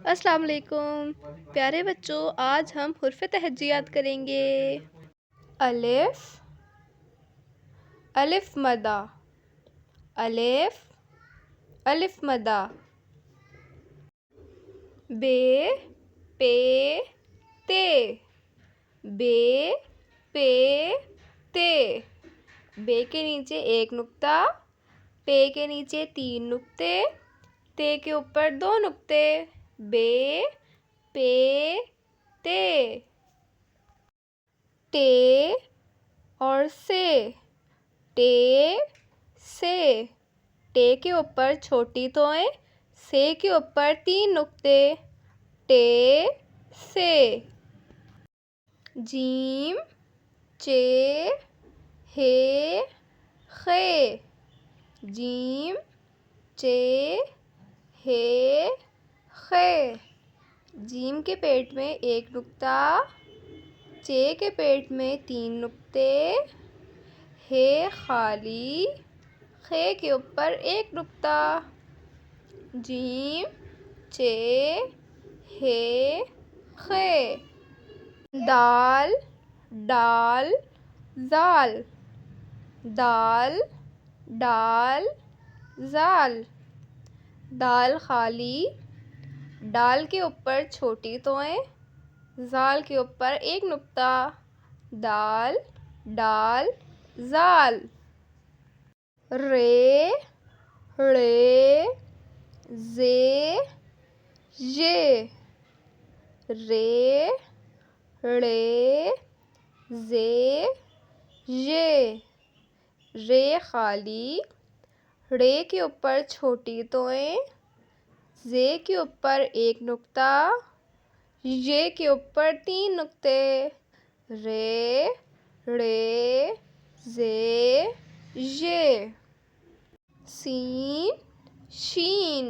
السلام علیکم پیارے بچوں، آج ہم حروف تہجیات کریں گے۔ الف، الف مدہ، الف، الف مدہ۔ بے، پے، تے، بے، پے، تے۔ بے کے نیچے ایک نقطہ، پے کے نیچے 3 نقطے، تے کے اوپر 2 نقطے۔ بے، پے، تے۔ ٹے اور سے، ٹے، سے۔ ٹے کے اوپر چھوٹی توئیں، سے کے اوپر 3 نقطے۔ ٹے، سے۔ جیم، چے، ہے، خے، جیم، چے، ہے، خے۔ جیم کے پیٹ میں 1 نقطہ، چے کے پیٹ میں 3 نقطے، ہے خالی، خے کے اوپر 1 نقطہ۔ جیم، چے، ہے، خے۔ دال، ڈال، زال، دال، ڈال، زال۔ دال خالی، ڈال کے اوپر چھوٹی توئیں، زال کے اوپر 1 نقطہ۔ دال، ڈال، زال۔ رے، ڑے، زے، ژے۔ رے، ڑے، زے، ژے۔ رے خالی، ڑے کے اوپر چھوٹی توئیں، زے کے اوپر 1 نقطہ، ژے کے اوپر 3 نقطے۔ رے، ڑے، زے، ژے۔ سین، شین،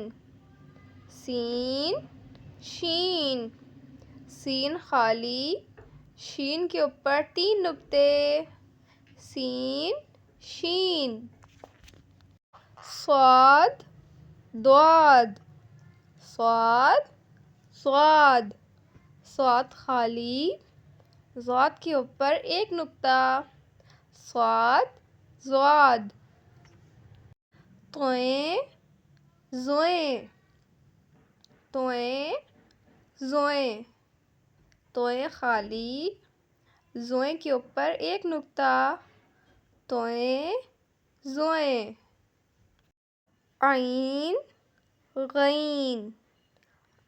سین، شین۔ سین خالی، شین کے اوپر 3 نقطے۔ سین، شین۔ صاد، ضاد، صاد، ضاد۔ صاد خالی، ضاد کے اوپر 1 نقطہ۔ صاد، ضاد۔ طویں، زویں، طویں، زویں۔ طویں خالی، زویں کے اوپر 1 نقطہ۔ طویں، زویں۔ عین، غین،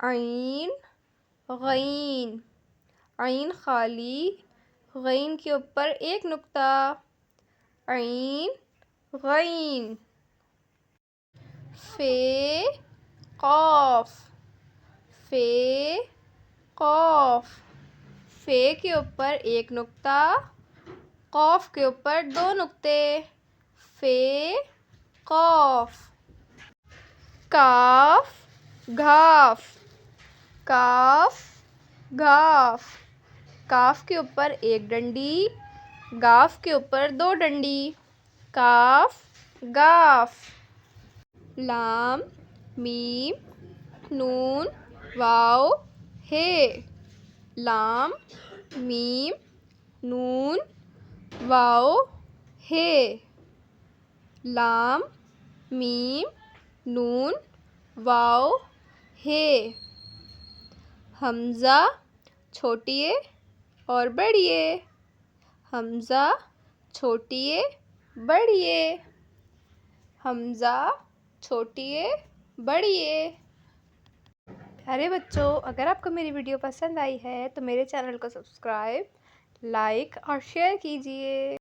عین، غین۔ عین خالی، غین کے اوپر 1 نقطہ۔ عین، غین۔ فے، قاف، فے، قاف۔ فے کے اوپر 1 نقطہ، قاف کے اوپر 2 نقطے۔ فے، قاف۔ کاف، گھاف، کاف، گھاف۔ کاف کے اوپر 1 ڈنڈی، گاف کے اوپر 2 ڈنڈی۔ کاف، گاف۔ لام، میم، نون، واو، ہے۔ لام، میم، نون، واو، ہے۔ لام، میم، نون، واو، ہے۔ حمزہ، چھوٹیے اور بڑیے، حمزہ، چھوٹیے، بڑیے، حمزہ، چھوٹیے، بڑیے۔ پیارے بچوں، اگر آپ کو میری ویڈیو پسند آئی ہے تو میرے چینل کو سبسکرائب، لائک اور شیئر کیجیے۔